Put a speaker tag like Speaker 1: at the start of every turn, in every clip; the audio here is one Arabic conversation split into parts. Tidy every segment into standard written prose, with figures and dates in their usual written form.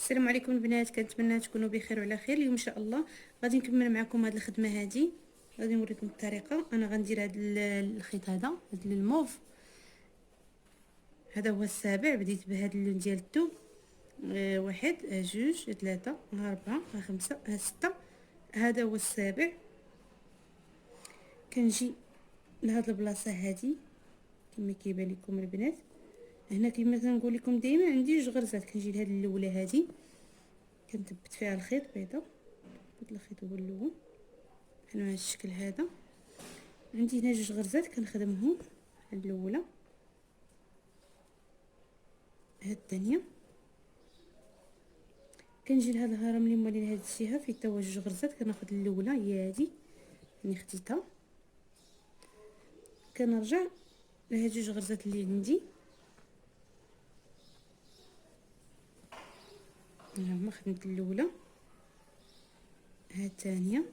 Speaker 1: السلام عليكم البنات، كنتمنى تكونوا بخير وعلى خير. اليوم ان شاء الله غادي نكمل معكم هذه الخدمه هذه. غادي نوريكم الطريقه. انا غندير هذا الخيط هذا الموف. هذا هو السابع. بديت بهذا اللون ديال الثوب. واحد، جوج، ثلاثة، أربعة، خمسة، ستة. هذا هو السابع. كنجي لهاد البلاصه هذه كما كيبان لكم البنات. هنا كما كنقول لكم دائما عندي جوج غرزات. كنجي لهاد الاولى هذه كنثبت فيها الخيط بيضه. هذا الخيط هو الاول بحال هذا الشكل هذا. عندي هنا جوج غرزات كنخدمهم. هاد الاولى، هاد الثانيه. كنجي لهاد الهرم اللي مولي لهاد الجهه فيه تا هو جوج غرزات. كناخذ الاولى هي هادي اللي خديتها، كنرجع لهاد جوج غرزات اللي عندي. ها هما خدمت الاولى، ها الثانيه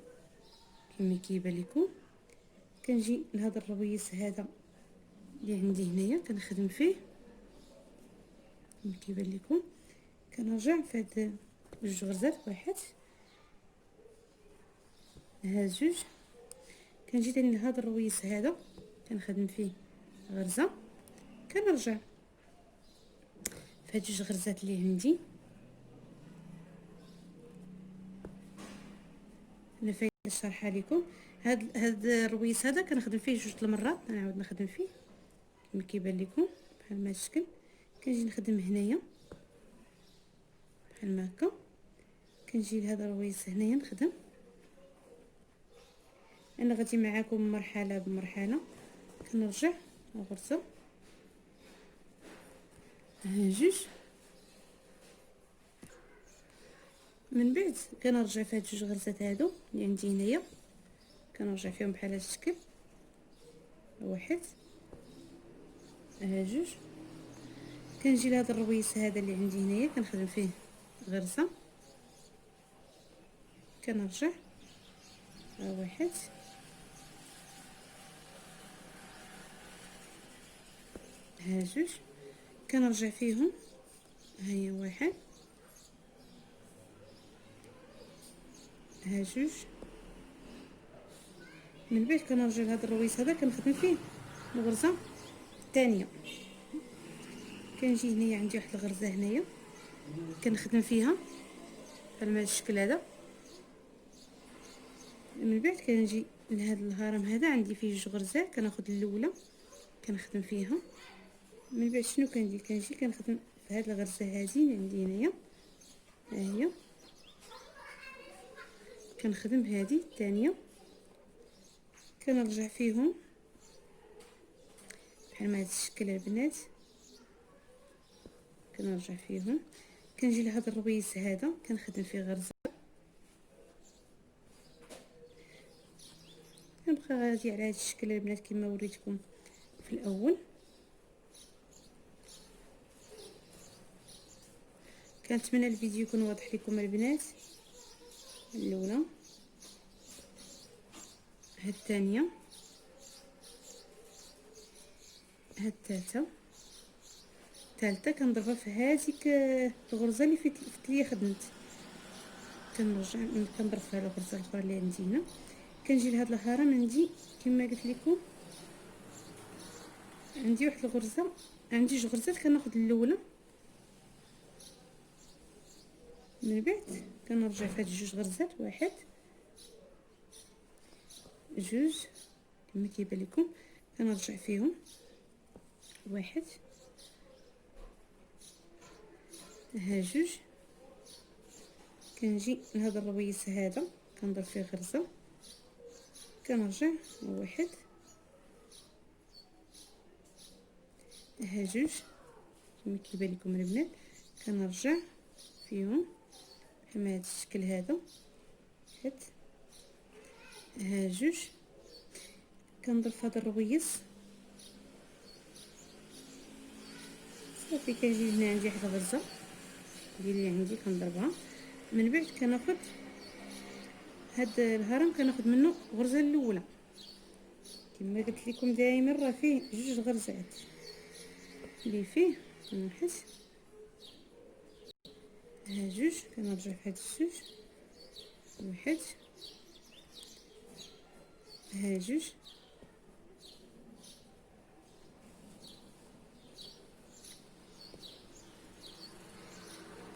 Speaker 1: كما كيبان لكم. كنجي لهذا الرويس هذا اللي عندي هنايا كنخدم فيه كما كيبان لكم. كنرجع في هاد جوج غرزات، واحد، ها جوج. كنجي تاني لهذا الرويس هذا كنخدم فيه غرزه، كنرجع في هاد جوج غرزات اللي عندي. انا فايته شرحها لكم. هاد الرويس هذا كنخدم فيه جوج المرات، نعاود نخدم فيه كما كيبان لكم بحال ما الشكل. كنجي نخدم هنايا بحال ما هكا. كنجي لهذا الرويس هنايا نخدم. انا غادي معاكم مرحله بمرحله. كنرجع غرزه، ها جوج. من بعد كنرجع في هاد جوج غرزات هادو اللي عندي هنايا، كنرجع فيهم بحال هذا الشكل، واحد، ها جوج. كنجي لهذا الرويس هذا اللي عندي هنايا كنخدم فيه غرزه، كنرجع، ها واحد، ها جوج. كنرجع فيهم، هيا واحد، ها جوج. من بعد كنرجع لهذا الرويس هذا كنخدم فيه الغرزه الثانيه. كنجي هنايا عندي واحد الغرزه هنايا كنخدم فيها بحال هذا الشكل هذا. من بعد كنجي لهذا الهرم هذا عندي فيه جوج غرزات، كناخذ الاولى كنخدم فيها. من بعد شنو كندير؟ كنجي كنخدم في هذه الغرزه هذه اللي عندي هنايا، ها هي. كنخدم هذه الثانيه، كنرجع فيهم بحال ما هذا الشكل البنات. كنرجع فيهم. كنجي لهذا الرويس هذا كنخدم فيه غرزه. كنبقى غادي على هذا الشكل البنات كما وريتكم في الاول. كنتمنى الفيديو يكون واضح لكم البنات. الاولى، ها الثانيه، ها الثالثه. كنضربها في هذيك الغرزه اللي فيت لي خدمت. كنرجع كنضرب فيها الغرزه الاخرى اللي عندي هنا. كنجي لهذا الهرم عندي كما قلت لكم عندي واحد الغرزه، عندي جوج غرزات. كناخذ الاولى، من بعد كنرجع في هاد جوج غرزات، واحد، جوج كما كيبان لكم. كنرجع فيهم، واحد، ها جوج. كنجي لهذا الرويس هذا كنضرب فيه غرزه، كنرجع، واحد، ها جوج كما كيبان لكم البنات. كنرجع فيهم بحال هذا الشكل هذا، واحد، ها جوج. كنضرب في هذا الرويس صافي. كنجي هنا عندي واحد الغرزه ديال اللي عندي كنضربها. من بعد كناخذ هاد الهرم كناخذ منه الغرزه الاولى. كما قلت لكم دائما راه فيه جوج غرزات اللي فيه، واحد، ها جوج، كنرجع في هاد الجوج، واحد، ها جوج،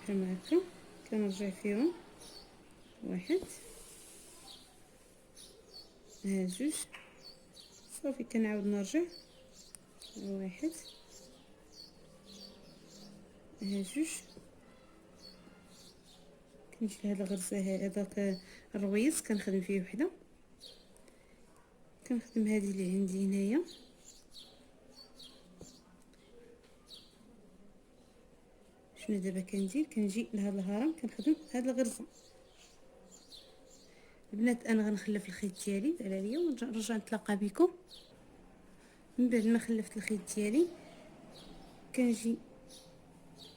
Speaker 1: بحال هكا، كنرجع فيهم، واحد، ها جوج، صافي كنعاود نرجع، واحد، ها جوج، كنجي لهاد الغرزه هذاك الرويس كنخدم فيه وحده، كنخدم هذه اللي عندي هنايا، شنو دابا كندير، كنجي لهاد الهرم كنخدم هاد الغرزه. البنات انا غنخلف الخيط ديالي على عليا ونرجع نتلاقى بكم. من بعد ما خلفت الخيط ديالي كنجي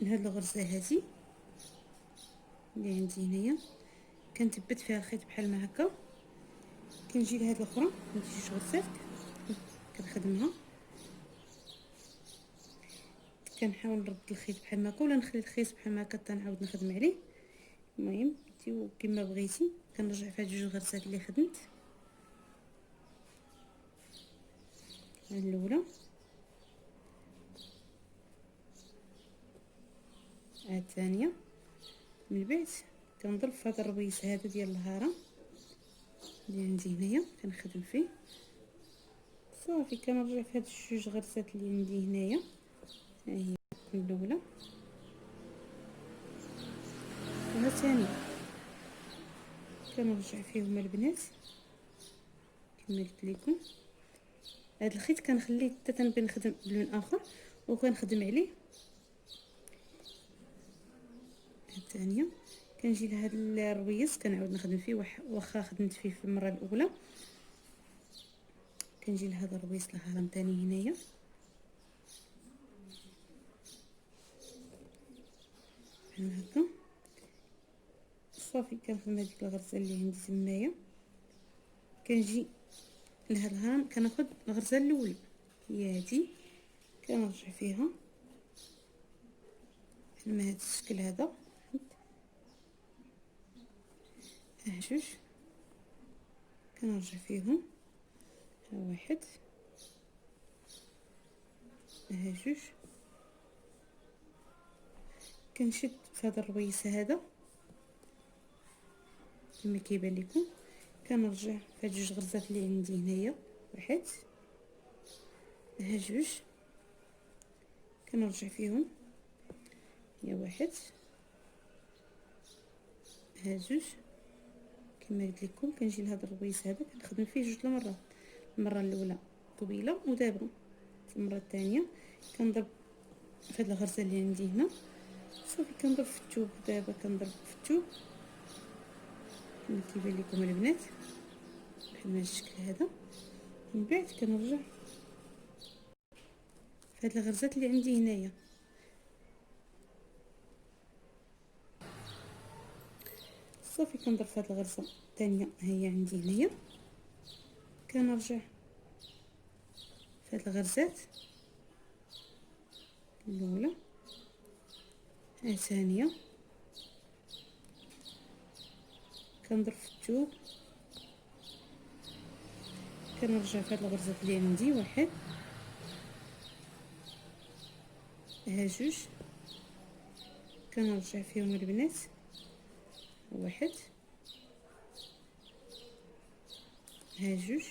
Speaker 1: لهاد الغرزه هذه اللي عندي هنايا، كنثبت فيها الخيط بحال ما هكا، كنجي لهاد الاخرى عندي جوج غرزات كنخدمها، كنحاول نرد الخيط بحال ما هكا ولا نخلي الخيط بحال ما هكا حتى نعاود نخدم عليه. المهم انتو كما بغيتي. كنرجع في هاد جوج غرزات اللي خدمت، الاولى، الثانيه، من بعد كنضرب في هذا الرويس هذا ديال الهرم اللي عندي هنايا كنخدم فيه، صافي كنرجع في هاد الجوج غرزات اللي عندي هنايا، ها هي الاولى والثانيه، كنرجع فيهم البنات كما قلت لكم. هاد الخيط كنخليه حتى تنبغي نخدم بلون اخر وكنخدم عليه. الثانيه كنجي لهاد الرويس كنعاود نخدم فيه، واخا خدمت فيه في المره الاولى، كنجي لهذا الرويس الهرم ثاني هنايا، بحال هكا، صافي كنخدم هذيك الغرزه اللي عندي تمايا، كنجي لهاد الهرم كناخد الغرزه الاولى هي هذه، كنرجع فيها بحال ما هاد الشكل هذا، ها جوج، كنرجع فيهم، ها واحد، ها جوج، كنشد في هذا الرويس هذا كما كيبان لكم، كنرجع في هاد جوج غرزات اللي عندي هنايا، واحد، ها جوج، كنرجع فيهم، هي واحد، ها جوج، كما قلت لكم كنجي لهذا الرويس هذا كنخدم فيه جوج المرات، المره الاولى طويله ودابا في المره الثانيه كنضرب في هذه الغرزه اللي عندي هنا، صافي كنضرب في الثوب، دابا كنضرب في الثوب كما كيبان لكم البنات بحال ما الشكل هذا، من بعد كنرجع في هذه الغرزات اللي عندي هنايا، صافي كنضرب في هذه الغرزه الثانيه هي عندي هنايا، كنرجع في هذه الغرزات الاولى، الثانيه، كنضرب في الثوب، كنرجع في هذه الغرزات اللي عندي، واحد، ها جوج، كنرجع فيهم البنات، واحد، ها جوج،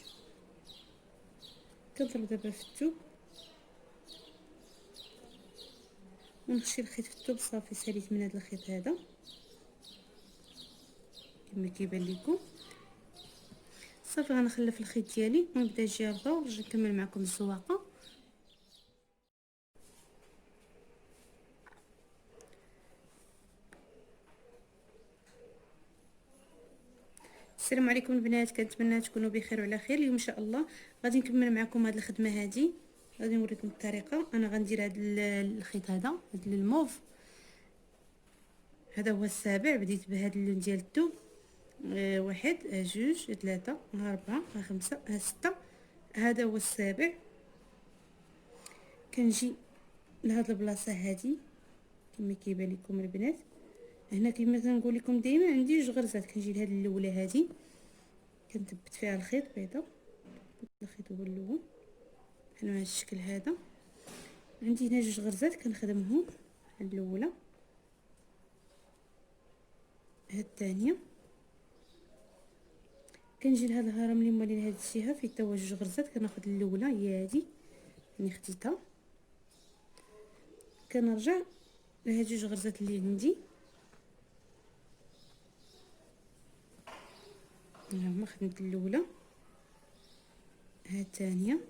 Speaker 1: كنضرب دابا في الثوب ونخشي الخيط في الثوب، صافي ساليت من هذا الخيط هذا كما كيبان لكم، صافي غنخلف الخيط ديالي ونبدا الجهه الاخرى ونرجع نكمل معكم الزواقه. السلام عليكم البنات، كنتمنى تكونوا بخير وعلى خير. اليوم ان شاء الله غادي نكمل معكم هذه الخدمه هذه، غادي نوريكم الطريقه. انا غندير هذا الخيط هذا الموف، هذا هو السابع، بديت بهذا اللون ديال الثوب، واحد، جوج، ثلاثة، أربعة، خمسة، ستة، هذا هو السابع. كنجي لهاد البلاصه هذه كما كيبان لكم البنات، هنا كما كنقول لكم دائما عندي جوج غرزات. كنجي لهاد الاولى هذه كنثبت فيها الخيط بيضه، الخيط هو الاول بحال هذا الشكل هذا. عندي هنا جوج غرزات كنخدمهم، هاد الاولى هاد الثانيه. كنجي لهاد الهرم اللي مالي لهاد الجهه فيه تا هو جوج غرزات، كناخذ الاولى هي هذه اللي خديتها، كنرجع لهاد جوج غرزات اللي عندي هما. خدمت الاولى، هاد الثانيه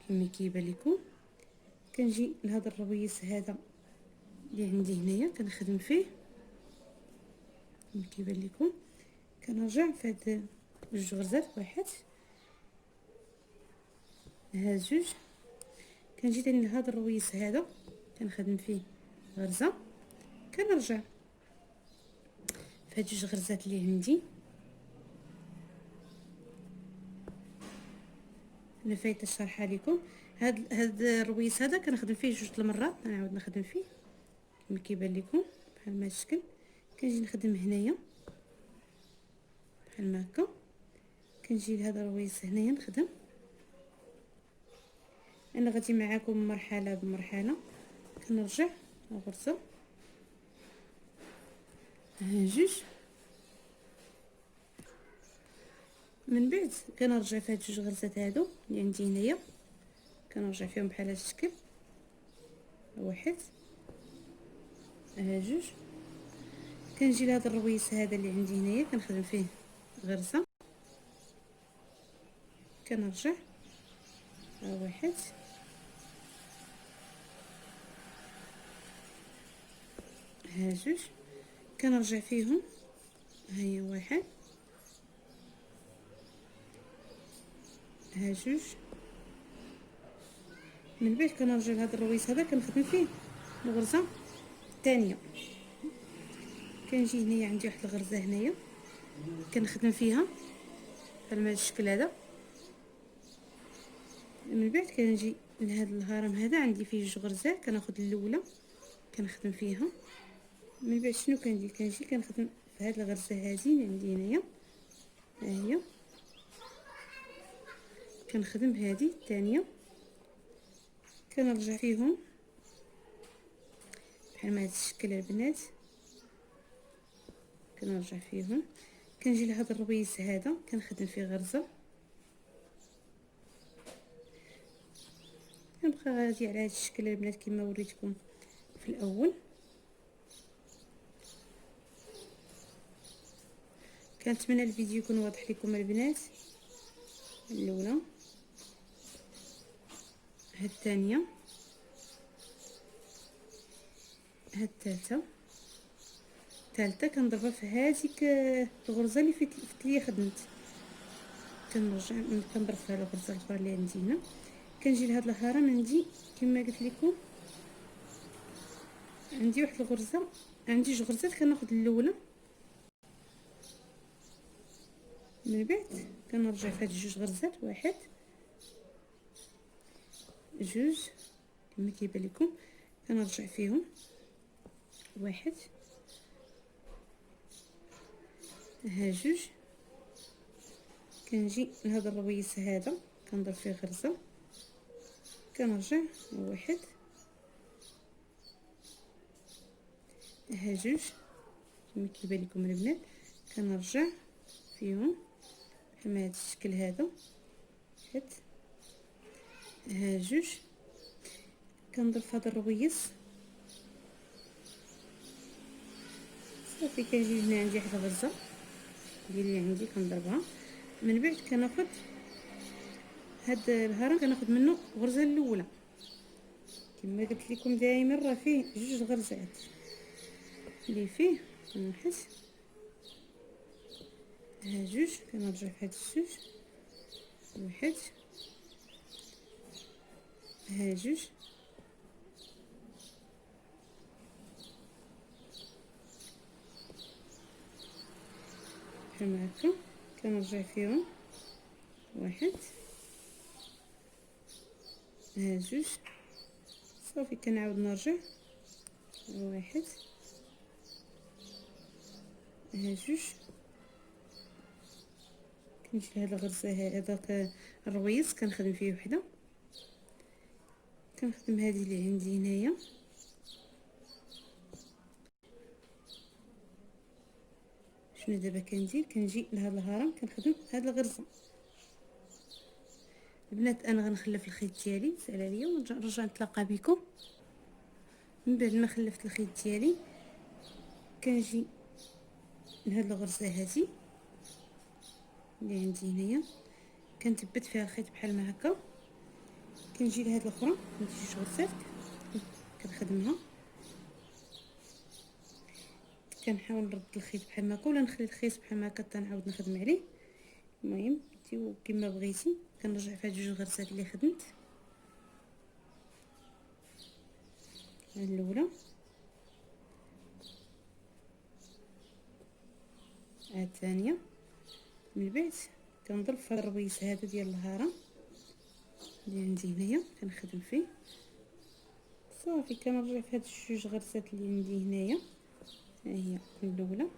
Speaker 1: كما كيبان لكم. كنجي لهذا الرويس هذا اللي عندي هنايا كنخدم فيه كما كيبان لكم. كنرجع في هاد جوج غرزات، واحد ها جوج. كنجي تاني لهذا الرويس هذا كنخدم فيه غرزه، كنرجع في هاد جوج غرزات اللي عندي. انا فايته شرحها لكم. هاد الرويس هذا كنخدم فيه جوج المرات، نعاود نخدم فيه كما كيبان لكم بحال ما الشكل. كنجي نخدم هنايا بحال ما هكا. كنجي لهذا الرويس هنايا نخدم. انا غادي معاكم مرحله بمرحله. كنرجع غرزه، ها جوج. من بعد كنرجع في هاد جوج غرزات هادو اللي عندي هنايا، كنرجع فيهم بحال هذا الشكل، واحد ها جوج. كنجي لهذا الرويس هذا اللي عندي هنايا كنخدم فيه غرزه، كنرجع ها واحد ها جوج. كنرجع فيهم، هيا واحد ها جوج. من بعد كنرجع لهذا الرويس هذا كنخدم فيه الغرزه الثانيه. كنجي هنايا عندي واحد الغرزه هنايا كنخدم فيها بحال هذا الشكل هذا. من بعد كنجي لهذا الهرم هذا عندي فيه جوج غرزات، كناخذ الاولى كنخدم فيها. من بعد شنو كندير؟ كنجي كنخدم في هذه الغرزه هذه اللي عندي هنايا، ها هي كنخدم هذه الثانيه. كنرجع فيهم بحال هذا الشكل البنات، كنرجع فيهم. كنجي لهذا الرويس هذا كنخدم فيه غرزه، كنبقى غادي على هذا الشكل البنات كما وريتكم في الاول. كنتمنى الفيديو يكون واضح لكم البنات. الاولى هاد الثانيه هاد الثالثه كنضربها في هذيك الغرزه اللي فيت لي خدمت. كنرجع كنضرب في هاد الغرزه الاخرى اللي عندي هنا. كنجي لهاد الهرم عندي كما قلت لكم عندي واحد الغرزه، عندي جوج غرزات كناخذ الاولى. من بعد كنرجع في هاد جوج غرزات، واحد جوج كما كيبان لكم. كنرجع فيهم، واحد ها جوج. كنجي لهذا الرويس هذا كنضرب فيه غرزه، كنرجع واحد ها جوج كما كيبان لكم البنات. كنرجع فيهم بحال هذا الشكل هذا، واحد ها جوج. كنضرب في هذا الرويس صافي. كنجي هنا عندي واحد الغرزه ديالي عندي كنضربها. من بعد كناخذ هاد الهرم كناخذ منه غرزه الاولى كما قلت لكم دائما راه فيه جوج غرزات اللي فيه. واحد ها جوج. كنرجع في هاد الجوج، واحد ها جوج. بحال هكا كنرجع فيهم، واحد ها جوج. صافي كنعاود نرجع، واحد ها جوج. كنجي لهاد الغرزه هذاك الرويس كنخدم فيه وحده، كنخدم هذه اللي عندي هنايا. شنو دابا كندير؟ كنجي لهاد الهرم كنخدم هاد الغرزه. البنات انا غنخلف الخيط ديالي، سال عليا ونرجع نتلاقى بكم. من بعد ما خلفت الخيط ديالي كنجي لهاد الغرزه هذه اللي عندي هنايا، كنثبت فيها الخيط بحال ما هكا. كنجي لهاد الاخرى عندي جوج غرزات كنخدمها، كنحاول نرد الخيط بحال هكا ولا نخلي الخيط بحال هكا حتى نعاود نخدم عليه. المهم نتيو كما بغيتي. كنرجع في هاد جوج غرزات اللي خدمت، الاولى الثانيه. من بعد كنضرب في الرويس هذا ديال الهرم اللي عندي هنايا كنخدم فيه صافي. كنرجع في هاد الجوج غرزات اللي عندي هنايا، ها هي الاولى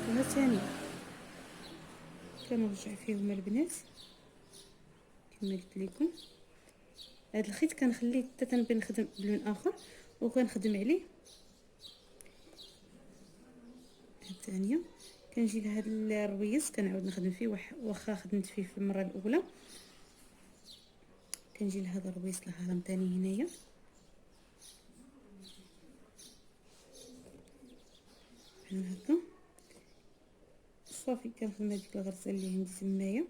Speaker 1: والثانيه، كنرجع فيهم البنات كما قلت لكم. هاد الخيط كنخليه حتى تنبي نخدم بلون اخر وكنخدم عليه. الثانيه كنجي لهاد الرويس كنعاود نخدم فيه واخا خدمت فيه في المره الاولى. كنجي لهذا الرويس الهرم ثاني هنايا بحال هكا صافي. كنخدم هذيك الغرزه اللي عندي تمايا،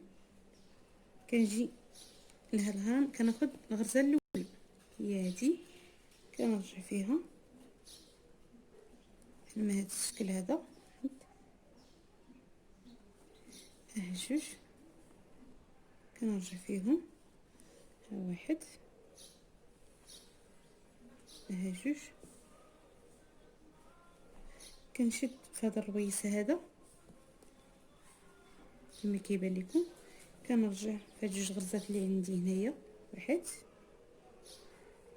Speaker 1: كنجي لهاد الهرم كناخد الغرزه الاولى هي هادي، كنرجع فيها بحال هاد الشكل هذا. ها جوج كنرجع فيهم، ها واحد، ها جوج. كنشد في هذا الرويس هذا كما كيبان لكم، كنرجع في هاد جوج غرزات اللي عندي هنايا، واحد،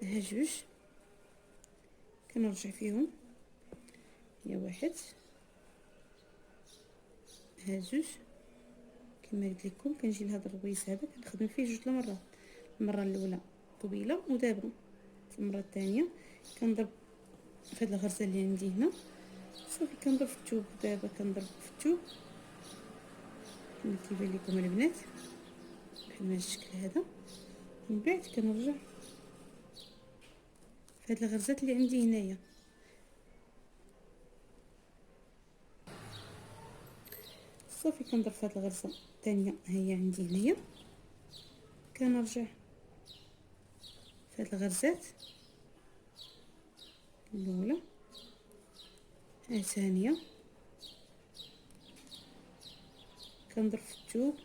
Speaker 1: ها جوج، كنرجع فيهم، هي واحد، ها جوج. كما قلت لكم كنجي لهذا الرويس هذا كنخدم فيه جوج المرات، المره الاولى طويله ودابا في المره الثانيه كنضرب في هذه الغرزه اللي عندي هنا صافي. كنضرب في الثوب، دابا كنضرب في الثوب كما كيبان لكم البنات بحال هذا الشكل هذا. من بعد كنرجع في هذه الغرزات اللي عندي هنايا صافي. كنضرب في هذه الغرزه الثانيه هي عندي هنايا، كنرجع في هذه الغرزات الاولى الثانيه، كنضرب في الثوب،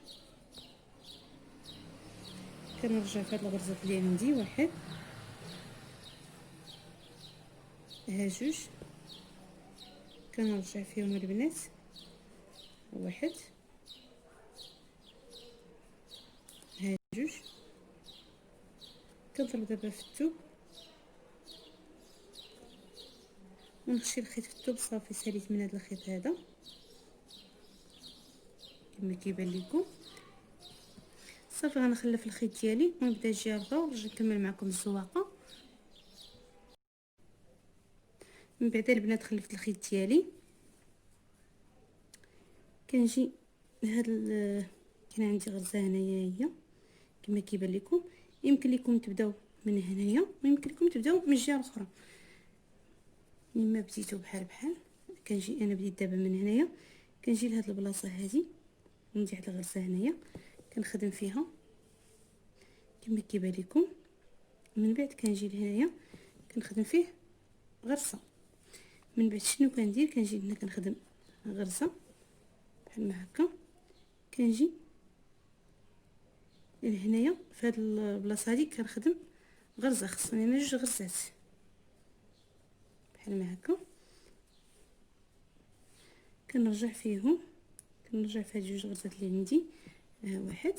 Speaker 1: كنرجع في هذه الغرزات اللي عندي، واحد، ها جوج، كنرجع فيهم البنات، واحد، ها جوج. كنضرب دابا في الثوب ونخشي الخيط في الثوب صافي. ساليت من هذا الخيط هذا كما كيبان لكم صافي. غنخلف الخيط ديالي ونبدا الجهه الاخرى ونرجع نكمل معكم الزواقه. من بعد البنات خلفت الخيط ديالي، كنجي لهاد كاين عندي غرزه هنايا هي كما كيبان لكم. يمكن لكم تبداو من هنايا ويمكن لكم تبداو من الجهه الاخرى، مما بديتو بحال كنجي انا بديت دابا من هنايا، كنجي لهاد البلاصه هذه عندي واحد الغرزه هنايا كنخدم فيها كما كيبان لكم. من بعد كنجي لهنايا كنخدم فيه غرزه. من بعد شنو كندير؟ كنجي هنا كنخدم غرزه بحال ما هكا، كنجي لهنايا في هاد البلاصه هذه كنخدم غرزه، خصني انا جوج غرزات بحال ما هكا. كنرجع فيهم، كنرجع في هاد جوج غرزات اللي عندي، ها واحد،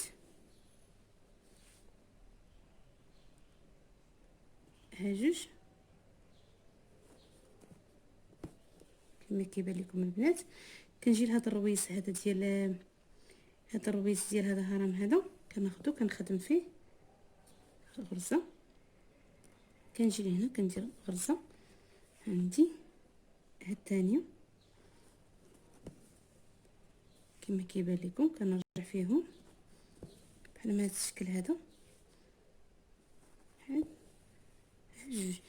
Speaker 1: ها جوج، كما كيبان لكم البنات. كنجي لهذا الرويس هذا ديال هذا الرويس ديال هذا الهرم هذا كناخذو كنخدم فيه غرزه. كنجي لهنا كندير غرزه عندي هاد الثانيه كما كيبان لكم. كنرجع فيهم بحال ما هاد الشكل هذا، بحال جوج.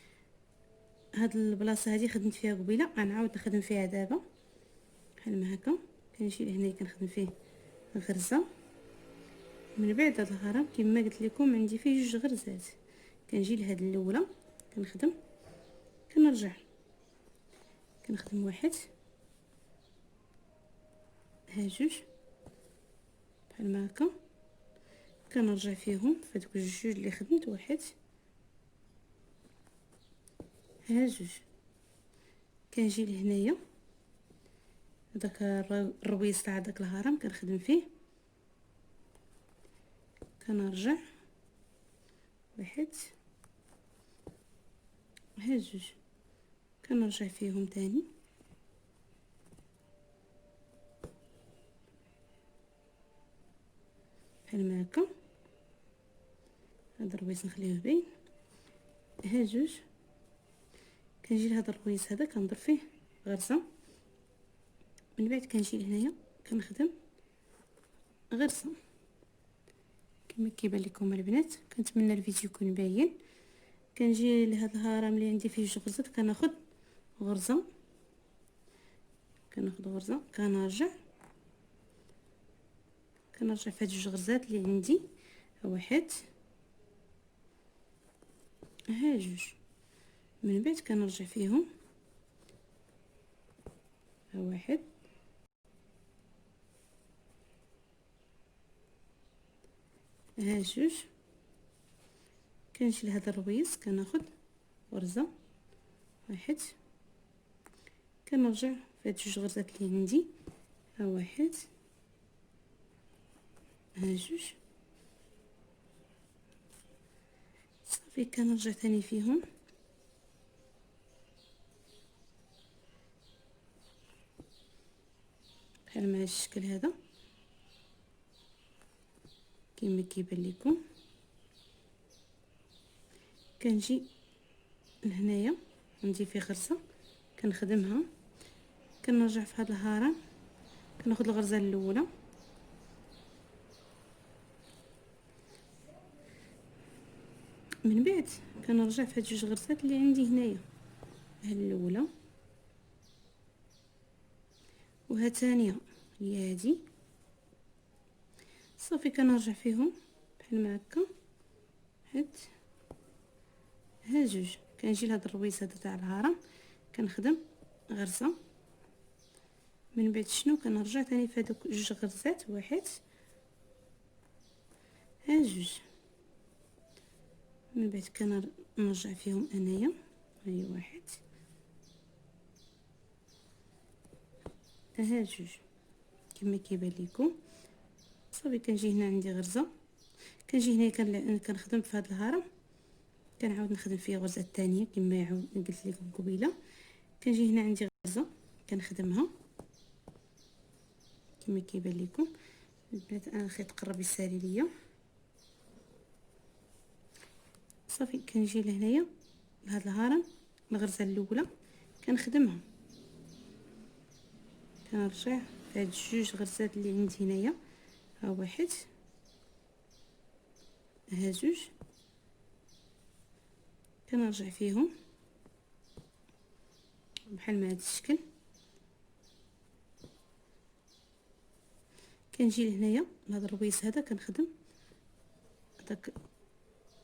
Speaker 1: هاد البلاصه هذه خدمت فيها قبيله، غنعاود نخدم فيها دابا بحال ما هكا. كنجي لهنا كنخدم فيه غرزه. من بعد هاد الهرم كما قلت لكم عندي فيه جوج غرزات. كنجي لهاد الاولى كنخدم، كنرجع كنخدم واحد، ها جوج بحال ما هكا. كنرجع فيهم فهادوك الجوج اللي خدمت، واحد ها جوج. كنجي لهنايا داك الرويس تاع داك الهرم كنخدم فيه، كنرجع واحد ها جوج. كنرجع فيهم تاني، بحال ما هكا. هذا الرويس نخليوه باين، ها جوج. كنجي لهذا الرويس هذا كنضرب فيه غرزه. من بعد كنجي لهنايا كنخدم غرزه كما كيبان لكم البنات. كنتمنى الفيديو يكون باين. كنجي لهذا الهرم اللي عندي فيه جوج غرزات، كناخذ غرزه، كناخذ غرزه، كنرجع في هاد جوج غرزات اللي عندي، واحد ها جوج. من بعد كنرجع فيهم، واحد ها جوج. كنجي لهذا الرويس كناخذ غرزه، واحد. كنرجع في هاد جوج غرزات اللي عندي، واحد ها جوج. صافي كنرجع ثاني فيهم بحال ما هاد الشكل هذا كما كيبان لكم. كنجي لهنايا عندي فيه غرزه كنخدمها، كنرجع في هذا الهرم كناخذ الغرزه الاولى، من بعد كنرجع في هاد جوج غرزات اللي عندي هنايا، ها الاولى وها الثانيه هي هادي. صافي كنرجع فيهم بحال ما هكا، هاد ها جوج. كنجي لهاد الرويس هذا تاع الهرم كنخدم غرزه. من بعد شنو كنرجع ثاني في هذوك جوج غرزات، واحد ها جوج. من بعد كنرجع فيهم انايا، هاي واحد ها جوج كما كيبان لكم. صافي كنجي هنا عندي غرزه، كنجي هنا كنخدم في هذا الهرم، كنعاود نخدم فيه غرزه الثانيه كما قلت لكم قبيله. كنجي هنا عندي غرزه كنخدمها كما كيبان لكم البنات. انا الخيط قرب يسالي ليا. صافي كنجي لهنايا لهذا الهرم، الغرزه الاولى كنخدمها، كنرجع في هاد جوج غرزات اللي عندي هنايا، ها واحد ها جوج. كنرجع فيهم بحال ما هاد الشكل. كنجي لهنايا لهذا الرويس هذا كنخدم داك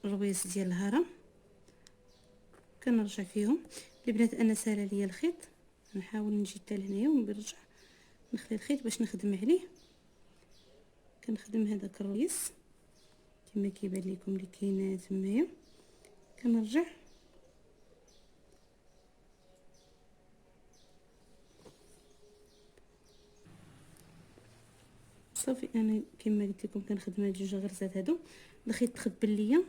Speaker 1: الرويس ديال الهرم، كنرجع فيهم. البنات انا سالا ليا الخيط، نحاول نجي حتى لهنايا ونرجع نخلي الخيط باش نخدم عليه. كنخدم هذاك الرويس كما كيبان لكم اللي كاين تمايا، كنرجع صافي. انا كما قلت لكم كنخدم هاد جوج غرزات هادو، الخيط تخبل ليا.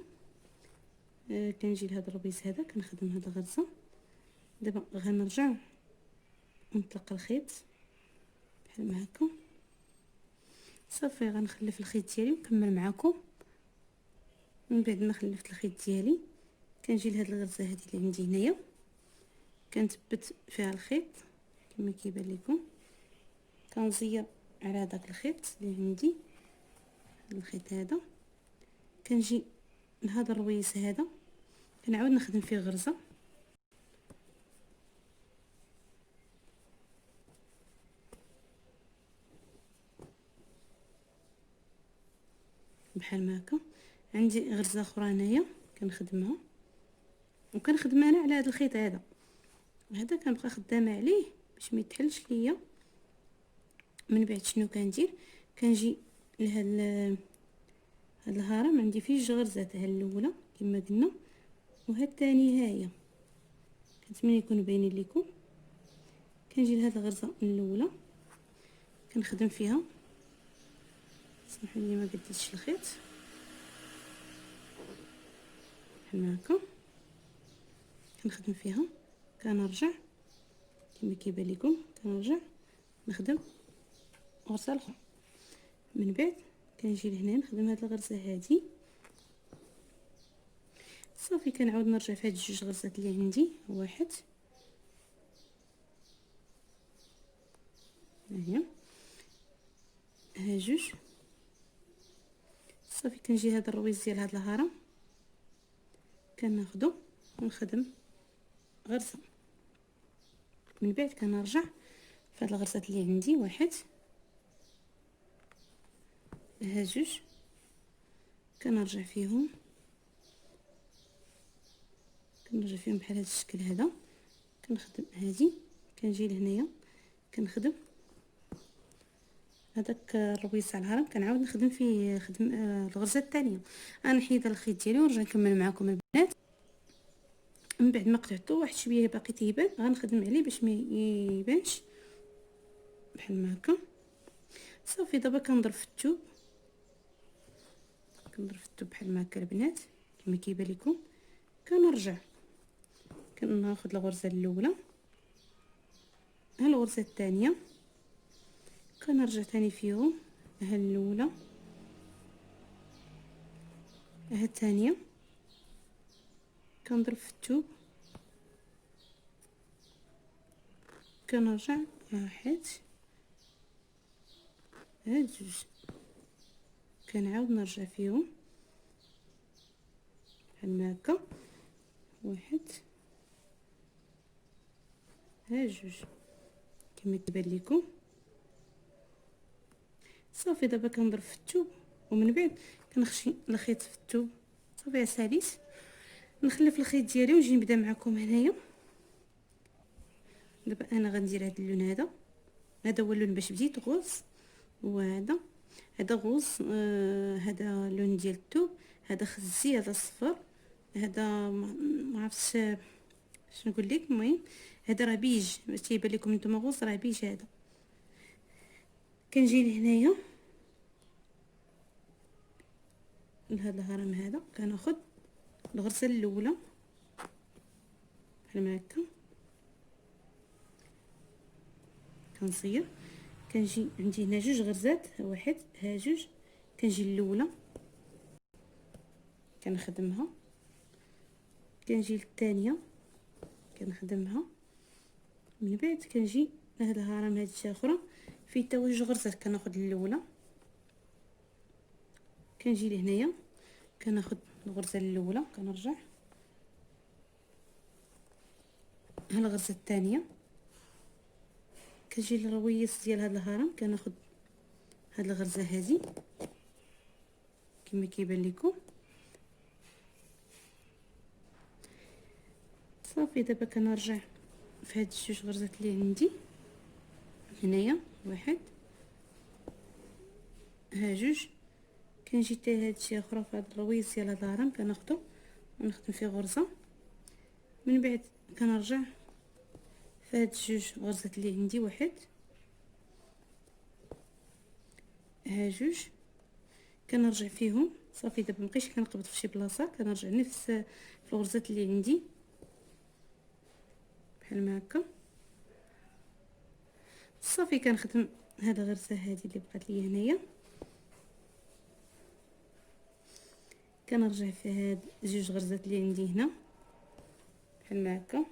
Speaker 1: كنجي لهذا الرويس هذا كنخدم هاد الغرزه. دابا غنرجع ونطلق الخيط بحال ما هكا. صافي غنخلف الخيط ديالي ونكمل معكم. من بعد ما خلفت الخيط ديالي كنجي لهاد الغرزه هذه اللي عندي هنايا، كنثبت فيها الخيط كما كيبان لكم، كنزير على داك الخيط اللي عندي، هذا الخيط هذا، كنجي لهذا الرويس هذا كنعاود نخدم فيه غرزه بحال ما هكا. عندي غرزه اخرى هنايا كنخدمها، وكنخدم انا على هذا الخيط هذا كنبقى خدامه عليه باش ما يتحلش ليا. من بعد شنو كندير، كنجي لهاد هاد الهرم عندي فيه جوج غرزات، ها الاولى كما قلنا وها الثانيه هاهي، كنتمنى يكونوا باينين لكم. كنجي لهاد الغرزه الاولى كنخدم فيها، سمحوا لي ما قديتش الخيط بحال هكا، كنخدم فيها كنرجع كما كيبان لكم، كنرجع نخدم غرزه اخرى. من بعد كنجي لهنا نخدم هاد الغرزه هذه. صافي كنعاود نرجع في هاد الجوج غرزات اللي عندي، واحد هي ها جوج. صافي كنجي هاد الرويز ديال هاد الهرم كناخدو ونخدم غرزه. من بعد كنرجع في هاد الغرزات اللي عندي، واحد ها جوج، كنرجع فيهم بحال هذا الشكل هذا، كنخدم هذه، كنجي لهنايا كنخدم هذاك الرويس على الهرم، كنعاود نخدم فيه خدم الغرزه الثانيه. غنحيد الخيط ديالي ونرجع نكمل معكم البنات. من بعد ما قطعته واحد شويه باقي تيبان، غنخدم عليه باش ما يبانش بحال ما هكا. صافي دابا كنضرب في الثوب، بحال ما هكا البنات كما كيبان لكم. كنرجع كناخذ الغرزه الاولى، ها الغرزه الثانيه، كنرجع ثاني فيهم، ها الاولى ها الثانيه، كنضرب في الثوب، كنرجع واحد ها جوج، كنعاود نرجع فيهم بحال ما هكا، واحد ها جوج كما كيبان لكم. صافي دابا كنضرب في الثوب، ومن بعد كنخشي الخيط في الثوب. صافي ساليت نخلف الخيط ديالي ونجي نبدا معكم هنايا. دابا انا غندير هذا اللون هذا هو اللون باش بديت غوز، وهذا غوز، هذا اللون ديال الثوب، هذا خزي، هذا صفر، هذا ما عرفتش شنو نقول لك. المهم هذا راه بيج، باش تيبان لكم نتوما غوز راه بيج. هذا كنجي لهنايا لهذا الهرم هذا، كناخذ الغرزه الاولى بحال ما هكا، كنصير، كنجي عندي هنا جوج غرزات، ها واحد ها جوج، كنجي الاولى كنخدمها، كنجي للثانيه كنخدمها. من بعد كنجي لهاد الهرم هاد الجهه اخرى فيه تا جوج غرزات، كناخذ الاولى، كنجي لهنايا كناخذ الغرزه الاولى، كنرجع ها الغرزه الثانيه، كنجي للرويس ديال هاد الهرم، كناخذ هاد الغرزه هذه كما كيبان لكم. صافي دابا كنرجع في هاد الجوج غرزات اللي عندي هنايا، واحد ها جوج، كنجي حتى هاد الشي اخرى في هاد الرويس ديال هاد الهرم، كناخدو ونخدم فيه غرزه. من بعد كنرجع في هاد الجوج غرزات اللي عندي، واحد ها جوج، كنرجع فيهم. صافي دابا مابقيتش كنقبض في شي بلاصه، كنرجع نفس في الغرزات اللي عندي بحال ما هكا، صافي كنخدم هاد الغرزه هذه اللي بقات لي هنايا، كنرجع في هاد جوج غرزات اللي عندي هنا بحال ما هكا،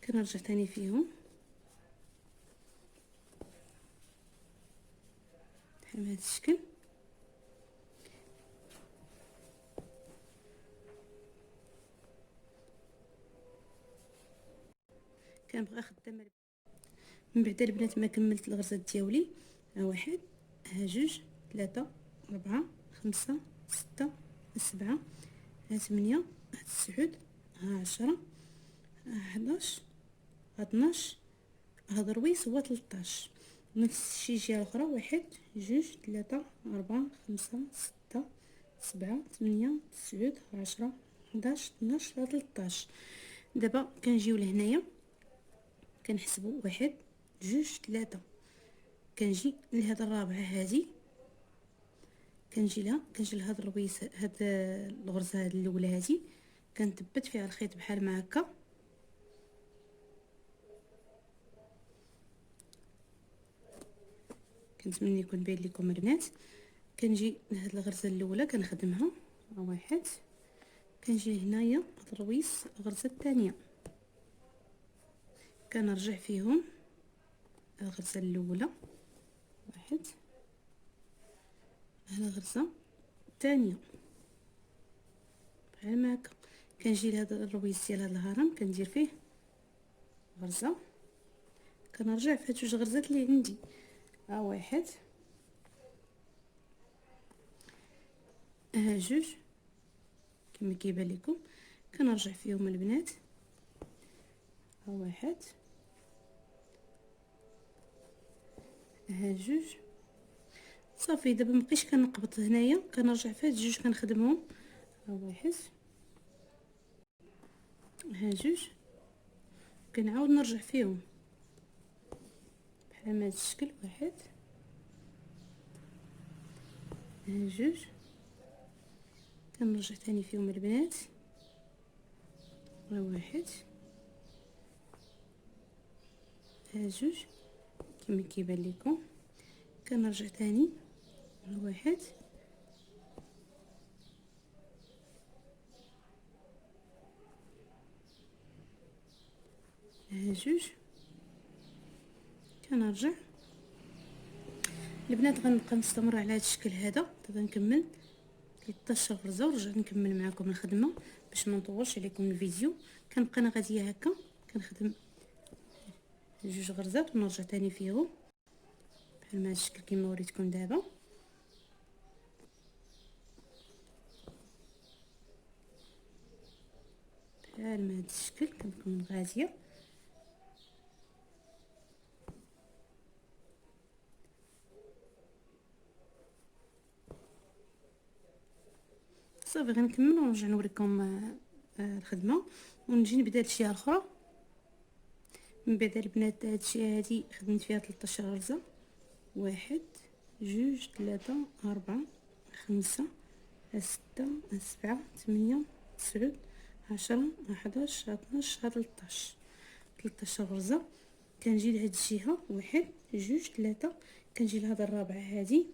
Speaker 1: كنرجع تاني فيهم بحال بهذا الشكل. كنبغي خدامه من بعد البنات ما كملت الغرزات ديالي. ها واحد، ها جوج، ثلاثة، أربعة، خمسة، ستة، سبعة، ها ثمانية، ها تسعود، ها عشرة، ها حداش، ها 12، ها درويس هو 13. نفس الشيء الجهه الاخرى، واحد، جوج، ثلاثة، أربعة، خمسة، ستة، سبعة، ثمانية، تسعود، 10، 11، 12، 13. دابا كنجيو لهنايا كنحسبوا واحد، جوج، ثلاثة، كنجي لهاد الرابعه هذه، كنجي لهاد الرويس، هاد الغرزه هاد الاولى هذه، كنثبت فيها الخيط بحال ما هكا، كنتمنى يكون باين لكم البنات. كنجي لهاد الغرزه الاولى كنخدمها، واحد، كنجي هنايا هاد الرويس الغرزه الثانيه، كنرجع فيهم الغرزه الاولى، واحد، هنا غرزه الثانيه بحال ما هكا، كنجي لهاد الرويس ديال هاد الهرم كندير فيه غرزه، كنرجع في هاد جوج غرزات اللي عندي، ها واحد، ها جوج كما كيبان لكم، كنرجع فيهم البنات، ها واحد، ها جوج، صافي. دابا مبقيتش كنقبط هنايا، كنرجع في هاد جوج كنخدمهم، ها واحد، ها جوج، كنعاود نرجع فيهم بحال ما هاد الشكل، واحد، ها جوج، كنرجع تاني فيهم البنات، ها واحد، ها جوج كما كيبان لكم، كنرجع تاني، ها واحد، ها جوج، كنرجع البنات. غنبقى مستمره على هذا الشكل هذا، دابا نكمل 13 غرزه ونرجع نكمل معكم الخدمه باش ما نطولش عليكم الفيديو. كنبقى انا غاديه هكا كنخدم جوج غرزات ونرجع تاني فيهم بحال ما هذا الشكل كما وريتكم دابا، بحال ما هذا الشكل كنكون غاديه. صافي غنكمل ونرجع نوريكم الخدمه ونجي نبدا الجهه الاخرى. من بعد البنات هاد الجهه هادي خدمت فيها 13 غرزه، واحد، جوج، ثلاثة، أربعة، خمسة، ستة، سبعة، ثمانية، تسعود، 10، 11، 12، 13. 13 غرزه. كنجي لهاد الجهه، واحد، جوج، ثلاثة، كنجي لهاد الرابعه هادي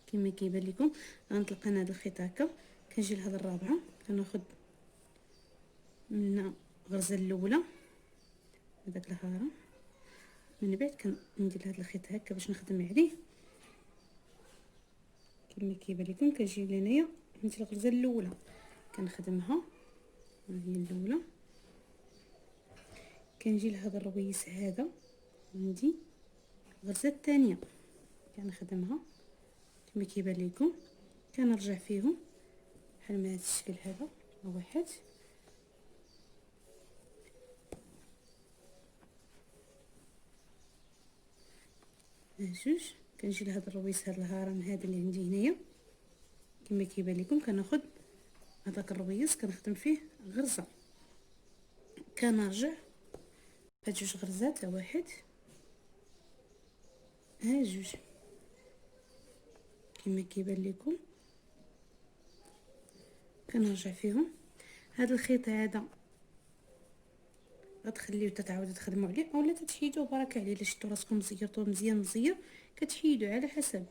Speaker 1: كما كيبان لكم، غنطلق انا هذا الخيط هكا، كنجي لهاد الرابعه كناخذ من الغرزه الاولى هذاك الهرم، من بعد كندير هذا الخيط هكا باش نخدم عليه كما كيبان لكم. كنجي لهنايا عندي الغرزه الاولى كنخدمها، هي الاولى، كنجي لهذا الرويس هذا عندي الغرزه الثانيه كنخدمها كما كيبان لكم، كنرجع فيهم بحال ما هذا الشكل هذا، واحد، جوج، كنجي لهذا الرويس هذا الهرم هذا اللي عندي هنايا كما كيبان لكم، كناخذ هذاك الرويس كنخدم فيه غرزه، كنرجع هاد جوج غرزات، واحد، ها جوج كما كيبان لكم، كنرجع فيهم. هذا الخيط هذا غتخليوه تعاودوا تخدموا عليه اولا تحيدوه بركه عليه. الا شفتوا راسكم زيرتوه مزيان مزير كتحيدوه على حسب.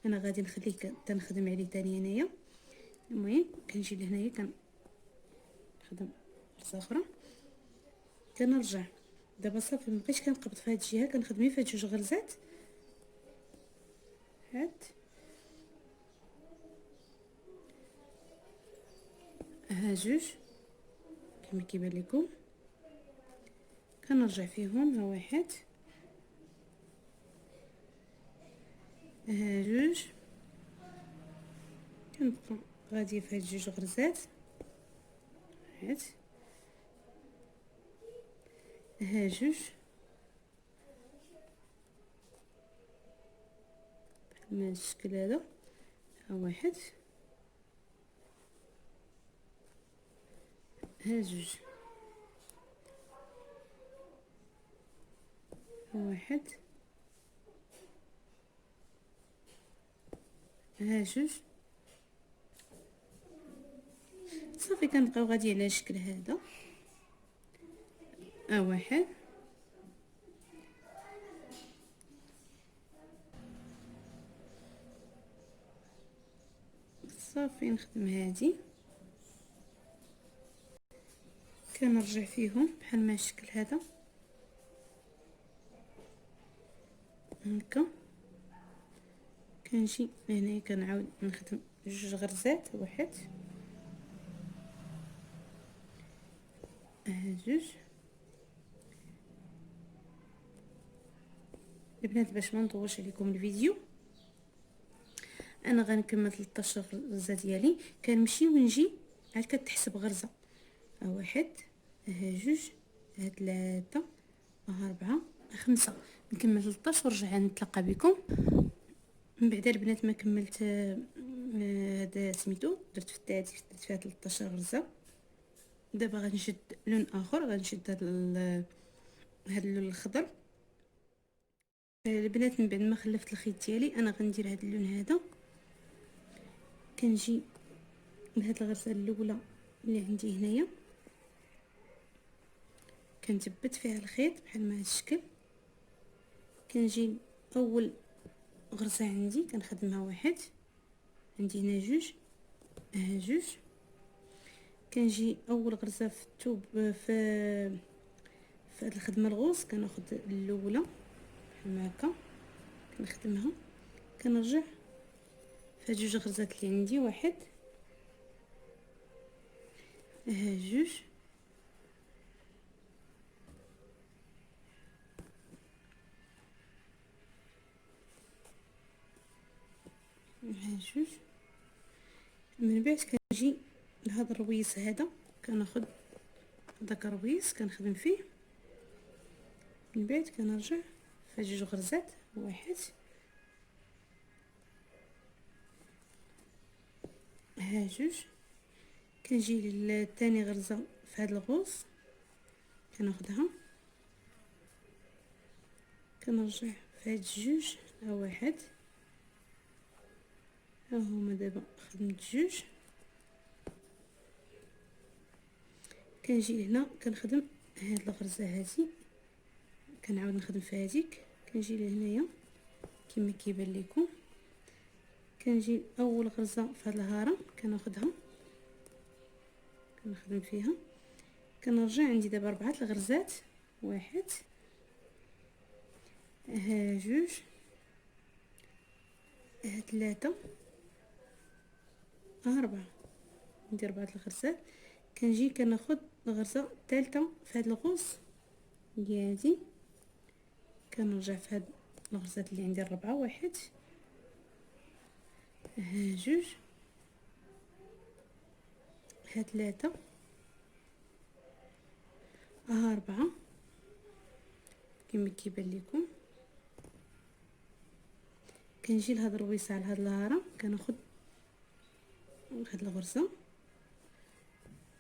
Speaker 1: انا غادي نخليه تنخدم عليه تاني هنايا. المهم كنجي لهنايا كنخدم غرزه اخرى كنرجع. دابا صافي مبقيتش كنقبض في هاد الجهه، كنخدم غير في هاد جوج غرزات. ها جوج كما كيبان لكم. كنرجع فيهم. ها واحد، ها جوج. كنبقى غاديه في هاد جوج غرزات. واحد، ها جوج بحال الشكل هذا. ها واحد، ها جوج، ها واحد، ها جوج. صافي كنبقاو غادي على الشكل هذا. ها واحد، صافي نخدم هادي. كنرجع فيهم بحال ما الشكل هذا هكا. كنجي هنايا كنعاود نخدم جوج غرزات. واحد، ها جوج. البنات باش ما نطولش عليكم الفيديو انا غنكمل 13 غرزه ديالي. كنمشي ونجي عاد كتحسب غرزه. ها واحد، ها جوج، ها ثلاثه، ها ربعه، ها خمسه. نكمل 13 ونرجع نتلاقى بكم. من بعد البنات ما كملت هذا سميتو درت في التادي درت فيها 13 غرزه. دابا غنشد لون اخر، غنشد هذا اللون الخضر. البنات من بعد ما خلفت الخيط ديالي انا غندير هذا اللون هذا. كنجي لهاد الغرزه الاولى اللي عندي هنايا كنثبت فيها الخيط بحال ما هاد الشكل. كنجي اول غرزه عندي كنخدمها. واحد، عندي هنا جوج، ها جوج. كنجي اول غرزه في الثوب في هاد الخدمه الغوص كناخد الاولى بحال هكا كنخدمها. كنرجع في هاد جوج غرزات اللي عندي. واحد، ها جوج، ها جوج. من بعد كنجي لهاد الرويس هذا كناخد داك الرويس كنخدم فيه. من بعد كنرجع في جوج غرزات. واحد، ها جوج. كنجي للثاني غرزه في هذا الغوص كناخدها. كنرجع في هاد جوج. ها واحد، ها هما دابا خدمت جوج. كنجي لهنا كنخدم هاد الغرزه هذه كنعاود نخدم في هذيك. كنجي لهنايا كما كيبان لكم. كنجي اول غرزه في هاد الهرم كناخدها كنخدم فيها. كنرجع عندي دابا 4 الغرزات. واحد، ها جوج، ها ثلاثة، ها ربعة. ندير 4 الغرزات. كنجي كناخد الغرزه الثالثه في هاد الغوص ديالي. كنرجع في هاد الغرزات اللي عندي الربعه. واحد، ها جوج، ها ثلاثة، ها ربعة كما كيبان لكم. كنجي لهاد الرويصه على هاد الهاره كناخد هاد الغرزه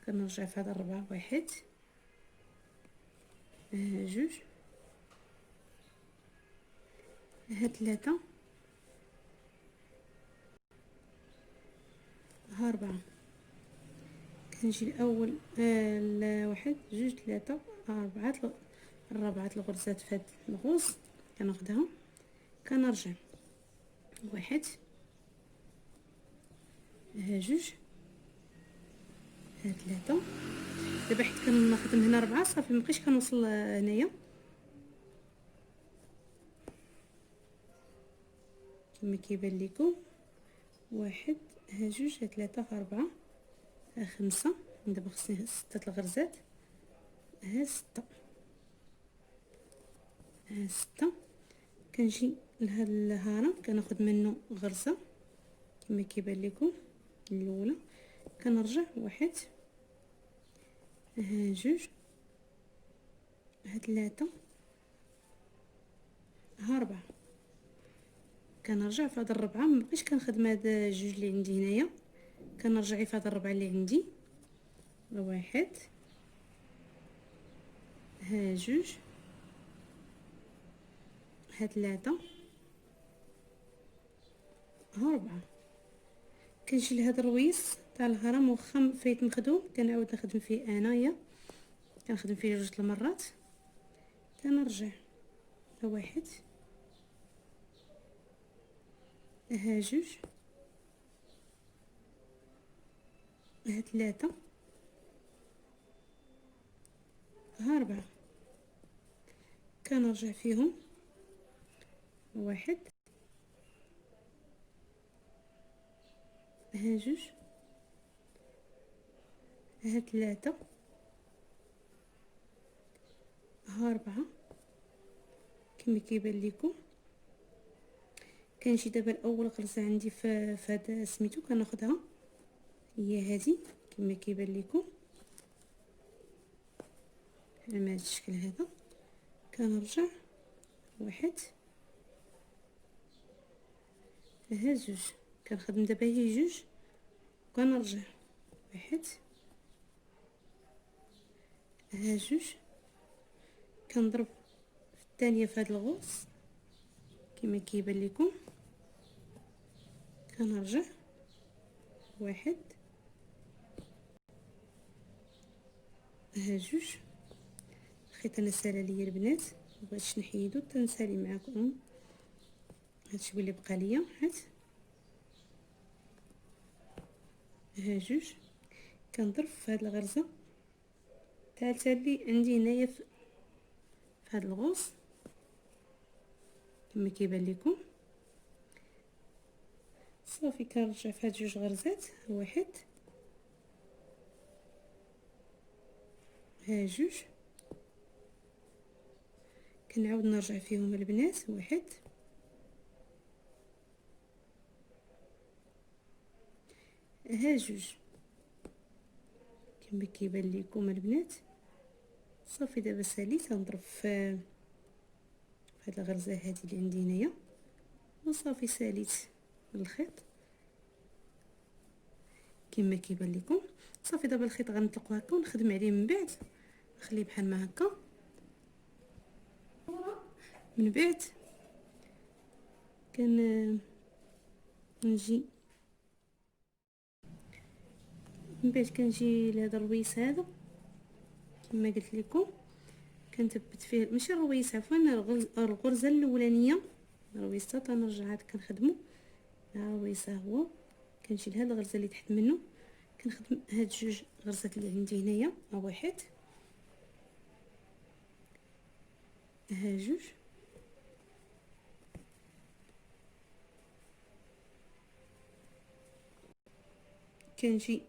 Speaker 1: كنرجع في هاد الربعه. واحد، ها جوج، ها ثلاثة، ها ربعة. كنجي الاول واحد جوج ثلاثة الرابعة الغرزات في هاد الغوص كناخدها كنرجع واحد ها جوج ها ثلاثة. دابا حيت كنخدم هنا 4 صافي مبقيتش كنوصل هنايا كما كيبان لكم واحد ها جوج ها ثلاثة ها 4 ها 5. دابا خصني 6 الغرزات ها 6 ها 6. كنجي لهاد الهرم كناخد منه غرزة كما كيبان لكم الاولى كنرجع واحد ها جوج ها ثلاثة ها 4. كنرجع في هاد الربعة مبقيتش كنخدم هاد جوج اللي عندي هنايا كنرجع في هاد الربعة اللي عندي واحد ها جوج ها ثلاثة ها 4. كنجي لهاد الرويس تاع الهرم واخا فايت مخدوم كنعاود نخدم فيه انايا كنخدم فيه جوج المرات كنرجع واحد ها جوج ها ثلاثة ها 4. كنرجع فيهم واحد ها جوج ها ثلاثة ها 4 كما كيبان لكم. كنجي دابا الاول غرزه عندي في هذا سميتو كناخدها هي هذه كما كيبان لكم على هذا الشكل هذا كنرجع واحد ها جوج كنخدم دابا هي جوج وكنرجع واحد ها جوج كنضرب في الثانيه في هذا الغوص كما كيبان لكم كنرجع واحد ها جوج. الخيط انا سالا ليا البنات مبغيتش نحيدو تنسالي معاكم هادشي اللي بقى ليا ها جوج كنضرب في هاد الغرزه الثالثه اللي عندي هنايا في هاد الغوص كما كيبان لكم صافي كنرجع في هاد جوج غرزات واحد ها جوج كنعاود نرجع فيهم البنات واحد ها جوج كما كيبان لكم البنات. صافي دابا ساليت غنضرب في هاد الغرزه هذه اللي عندي هنايا وصافي ساليت الخيط كما كيبان لكم. صافي دابا الخيط غنطلقو هكا ونخدم عليه من بعد نخليه بحال ما هكا من بعد نجي من بعد كنجي لهذا الرويس هذا كما قلت لكم كنثبت فيه ماشي الرويس عفوا الغرزه الاولانيه الرويسه تنرجع عاد كنخدمو الرويسه هو كنجي لهاد الغرزه اللي تحت منه كنخدم هاد جوج غرزات اللي عندي هنايا واحد ها جوج كنجي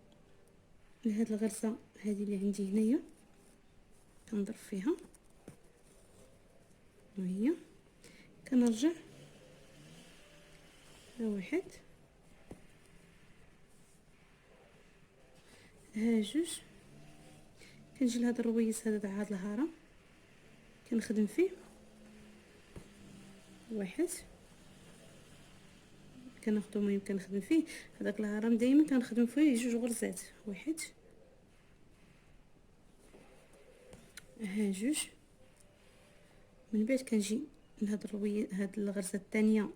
Speaker 1: لهاد الغرزه هذه اللي عندي هنايا كنضرب فيها وهي كنرجع واحد ها جوج كنجي لهاد الرويس هذا تاع هاد الهرم كنخدم فيه واحد كناخدو المهم كنخدم فيه هذاك الهرم دائما كنخدم فيه جوج غرزات واحد ها جوج. من بعد كنجي لهاد هاد الغرزه الثانيه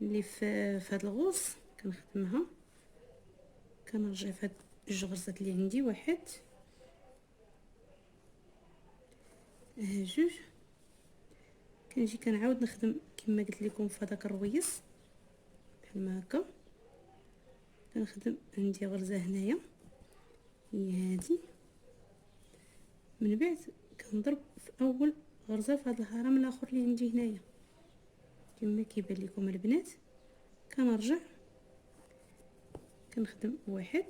Speaker 1: اللي في هاد الغوص كنخدمها كنرجع في هاد جوج غرزات اللي عندي، واحد، ها جوج. كنجي كنعاود نخدم كما قلت لكم في هذاك الرويس بحال ما هكا، كنخدم عندي غرزه هنايا هي هذه، من بعد كنضرب في اول غرزه في هذا الهرم الاخر اللي عندي هنايا كما كيبان لكم البنات. كنرجع كنخدم واحد،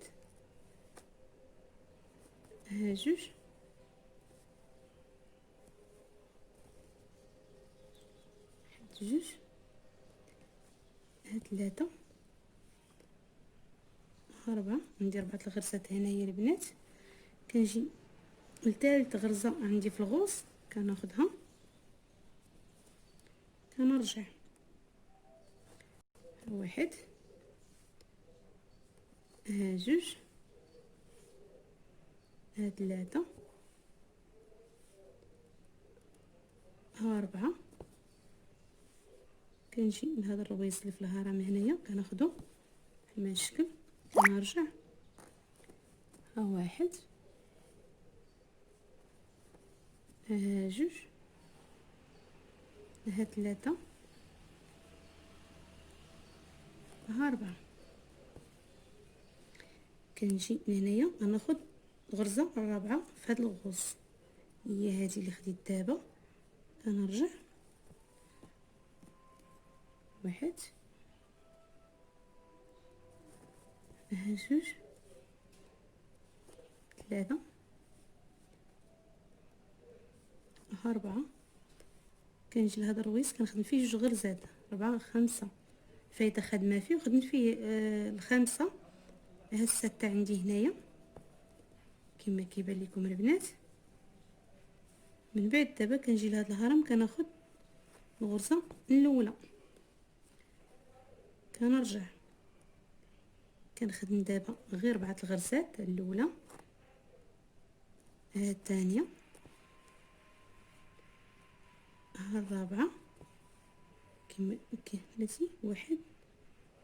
Speaker 1: ها جوج، جوج، ها ثلاثة، ها ربعة. عندي 4 الغرزات هنايا البنات. كنجي لثالث غرزة عندي في الغوص كناخدها، كنرجع واحد، ها جوج، ها ثلاثة، ها ربعة. كنجي لهذا الرويس اللي في الهرم هنايا كناخدو بحال الشكل، كنرجع ها واحد، ها جوج، ها ثلاثة، ها ربعة. كنجي لهنايا غناخد الغرزة الرابعة في هذا الغوص، هي هذه اللي خديت دابا. كنرجع واحد، ها جوج، ثلاثة، ها ربعة. كنجي لهذا الرويس كنخدم فيه جوج غرزات، 4 5 فايته خدمه فيه وخدمت فيه الخامسه. ها السته عندي هنايا كما كيبان لكم البنات. من بعد دابا كنجي لهذا الهرم كناخد الغرزه الاولى، كنرجع كنخدم دابا غير 4 الغرزات الاولى، ها الثانيه، ها الرابعه كما بلاتي، واحد،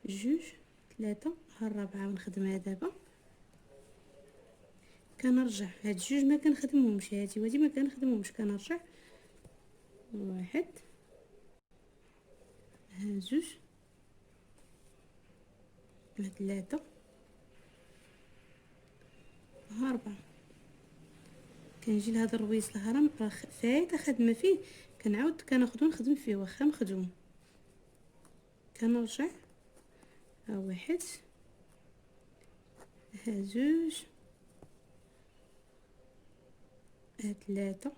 Speaker 1: جوج، ثلاثة، ها الرابعه ونخدمها دابا. كنرجع هاد جوج ما كنخدمهمش، هادي وهادي ما كنخدمهمش، كنرجع واحد، ها جوج، ها ثلاثة، ها ربعة. كنجي لهذا الرويس الهرم راه فايته خدمه فيه، كنعاود كناخدو نخدم فيه واخا مخدوم. كنرجع ها واحد، ها جوج، ها ثلاثة،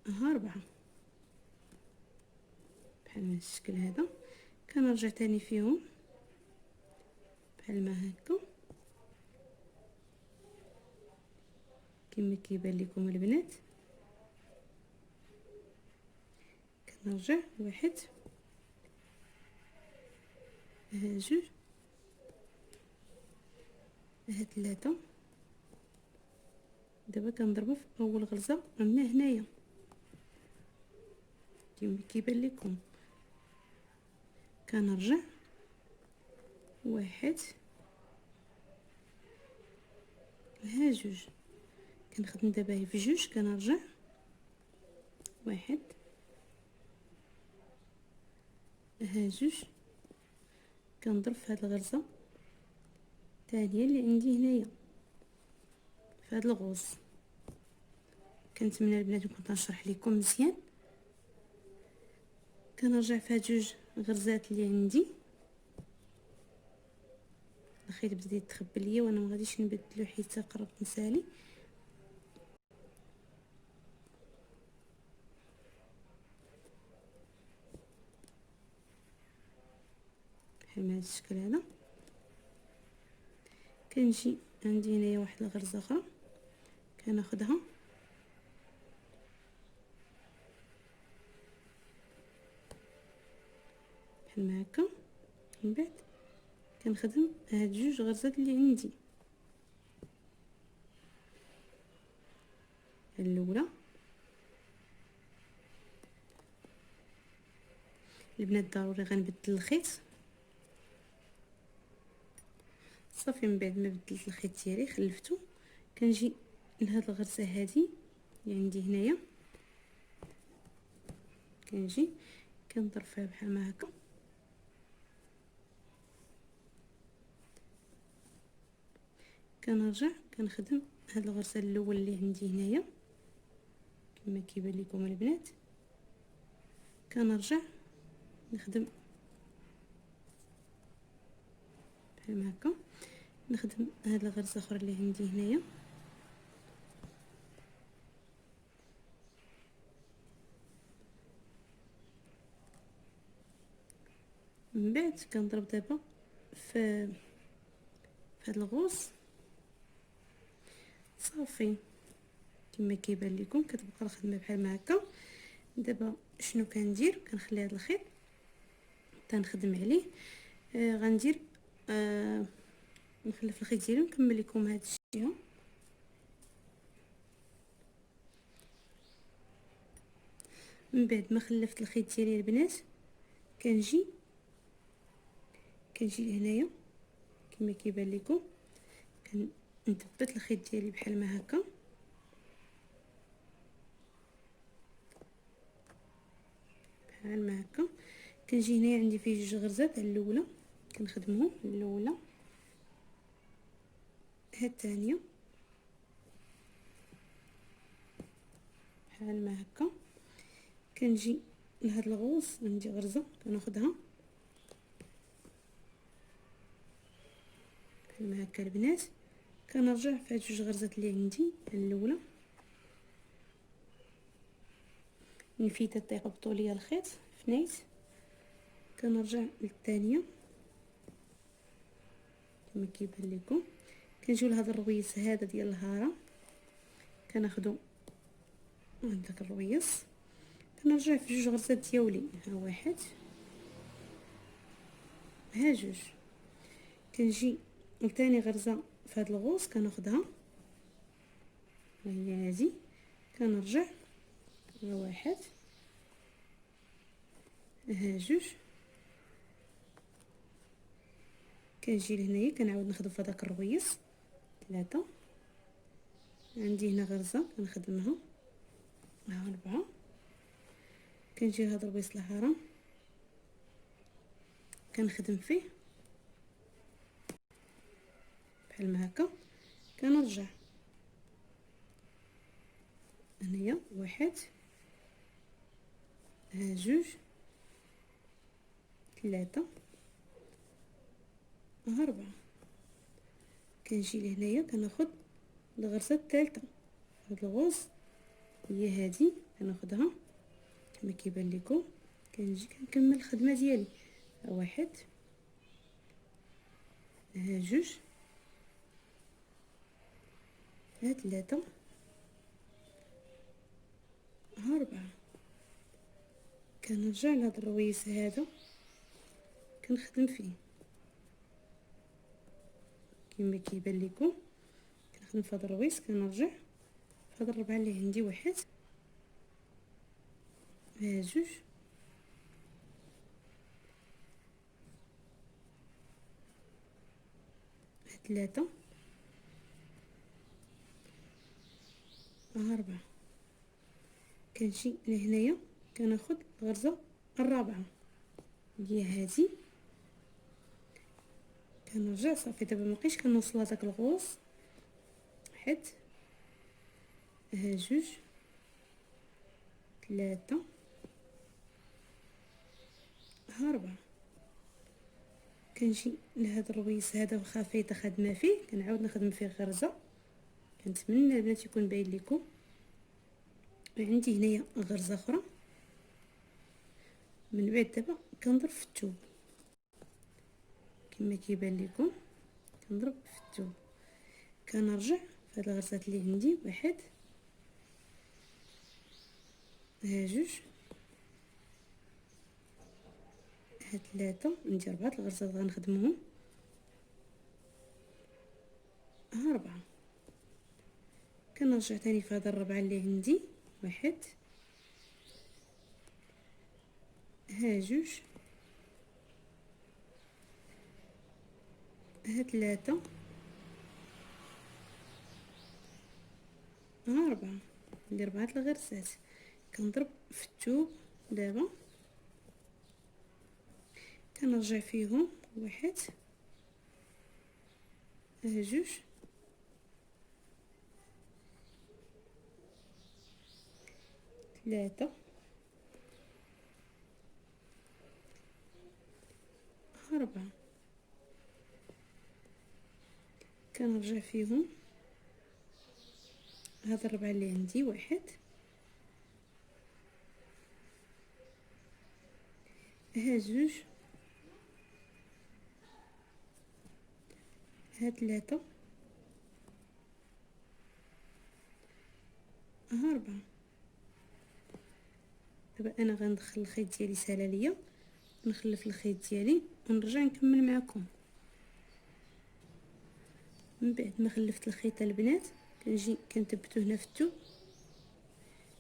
Speaker 1: ها ربعة بحال هذا الشكل هذا. كنرجع تاني فيهم بحال ما هكا كما كيبان لكم البنات. كنرجع واحد، ها جوج، ها ثلاثة. دابا كنضربو في اول غرزه عندنا هنايا كما كيبان لكم. كنرجع واحد، ها جوج. كنخدم دابا في جوج، كنرجع واحد، ها جوج. كنضرب في هاد الغرزه الثانيه اللي عندي هنايا في هاد الغوص. كنتمنى البنات كنت نشرح لكم مزيان. كنرجع في هاد جوج غرزات اللي عندي. الخيط بدا يتخبى ليا وانا ما غاديش نبدلو حيت قربت نسالي. بحال هذا الشكل هذا. كنجي عندي هنايا واحد الغرزه اخرى كناخدها بحال ما هكا. من بعد كنخدم هاد جوج غرزات اللي عندي، الاولى. البنات ضروري غنبدل الخيط صافي. من بعد ما بدلت الخيط ديالي خلفتو، كنجي لهاد الغرزه هادي اللي عندي هنايا، كنجي كنضرب فيها بحال ما هكا، كنرجع كنخدم هاد الغرزه الاول اللي عندي هنايا كما كيبان لكم البنات، كنرجع نخدم بحال ما هكا، نخدم هاد الغرزه اخرى اللي عندي هنايا، من بعد كنضرب دابا في هاد الغوص صافي. كما كيبان لكم كتبقى الخدمه بحال ما هكا. دابا شنو كندير؟ كنخلي هاد الخيط تنخدم عليه. غندير نخلف الخيط ديالي ونكمل لكم هاد الشيء. من بعد ما خلفت الخيط ديالي البنات، كنجي لهنايا كما كيبان لكم، كنثبت الخيط ديالي بحال ما هكا، بحال ما هكا. كنجي هنايا عندي فيه جوج غرزات، الاولى كنخدمهم، الاولى ها الثانيه بحال ما هكا. كنجي لهاد الغوص عندي غرزه كناخدها بحال ما هكا البنات، كنرجع في هاد جوج غرزات اللي عندي، الاولى نفيت تيقبطوا ليا الخيط فنيت، كنرجع للثانيه كما كيبان لكم. كنجيو لهذا الرويس هذا ديال الهاره، كناخدو هذاك الرويس، كنرجع في جوج غرزات ديالي، ها واحد ها جوج. كنجي لثاني غرزه في هذا الغوص كناخدها، هي هذه، كنرجع ها واحد ها جوج. كنجي لهنايا كنعاود نخدم في هذاك الرويس ثلاثه، عندي هنا غرزه كنخدمها، ها ربعه. كنجي لهذا الرويس الهاره كنخدم فيه بحال ما هكا، كنرجع هنايا واحد ها جوج ثلاثه ها ربعه. كنجي لهنايا كناخد الغرزه الثالثه، هاد الغوص هي هذه كناخدها كما كيبان لكم. كنجي كنكمل الخدمه ديالي، ها واحد ها جوج ها ثلاثه ها ربعه. كنرجع لهاد الرويس هذا كنخدم فيه كما كيبان لكم، كنخدم في هذا الرويس، كنرجع في هاد الربعه اللي عندي، واحد ها جوج ها ثلاثه ها ربعه. كنجي لهنايا كناخد الغرزه الرابعه هي هذه، كنرجع صافي. دابا مبقيتش كنوصل هذاك الغوص، واحد ها جوج ثلاثه ها ربعه. كنجي لهذا الرويس هذا واخا فايته خدمه فيه، كنعاود نخدم فيه غرزه. كنتمنى البنات يكون باين لكم. عندي هنايا غرزه اخرى، من بعد دابا كنضرب في الثوب كما كيبان لكم، كنضرب في الثوب، كنرجع في هاد الغرزات اللي عندي، واحد ها جوج ها ثلاثه، عندي 4 الغرزات غنخدمهم، ها 4. كنرجع تاني في هاد الربعه اللي عندي، واحد ها جوج ها 3 ها 4. ندير 4 الغرزات، كنضرب في الثوب دابا، كنرجع فيهم 1 ها 2 3 ها 4. كنرجع فيهم هاد 4 اللي عندي، 1 ها 2 ها 3 ها 4. دابا انا غندخل الخيط ديالي سالا ليا، نخلف الخيط ديالي ونرجع نكمل معكم. من بعد ما خلفت الخيط البنات كنجي كنثبتو هنا في الثوب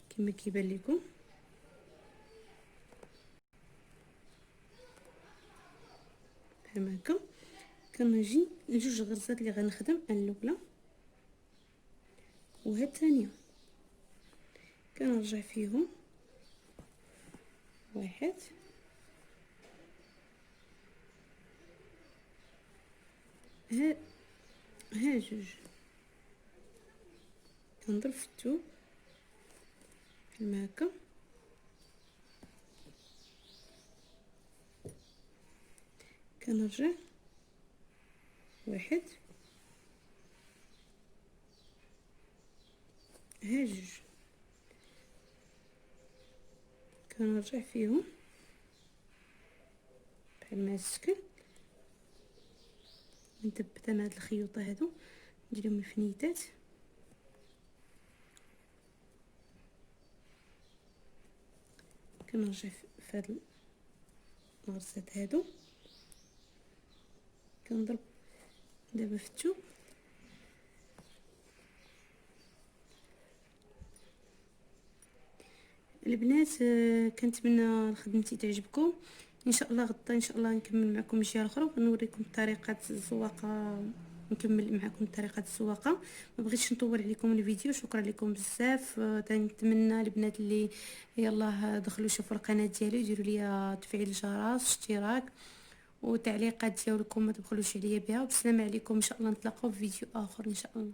Speaker 1: كما كيبان لكم، بحال هكا. كنجي لجوج غرزات اللي غنخدم، الاولى وهاد الثانيه، كنرجع فيهم 1 ها 2. كنضرب في الثوب بحال هكا، كنرجع 1 ها 2. كنرجع فيهم بحال ما الشكل، نثبت انا هاد الخيوطه هادو نديرهم الفنيتات، كنرجع في هاد الغرزات هادو، كنضرب دابا في الثوب البنات. كنتمنى خدمتي تعجبكم ان شاء الله. غدا ان شاء الله نكمل معكم اشياء اخرى ونوريكم طريقه الزواقه، نكمل معكم طريقه الزواقه. ما بغيتش نطول عليكم الفيديو، شكرا لكم بزاف. نتمنى البنات اللي يلاه دخلوا شوفوا القناه ديالي وديروا لي تفعيل الجرس اشتراك وتعليقات ديالكم ما تبخلوش عليا بها. والسلام عليكم، ان شاء الله نتلاقاو في فيديو اخر ان شاء الله.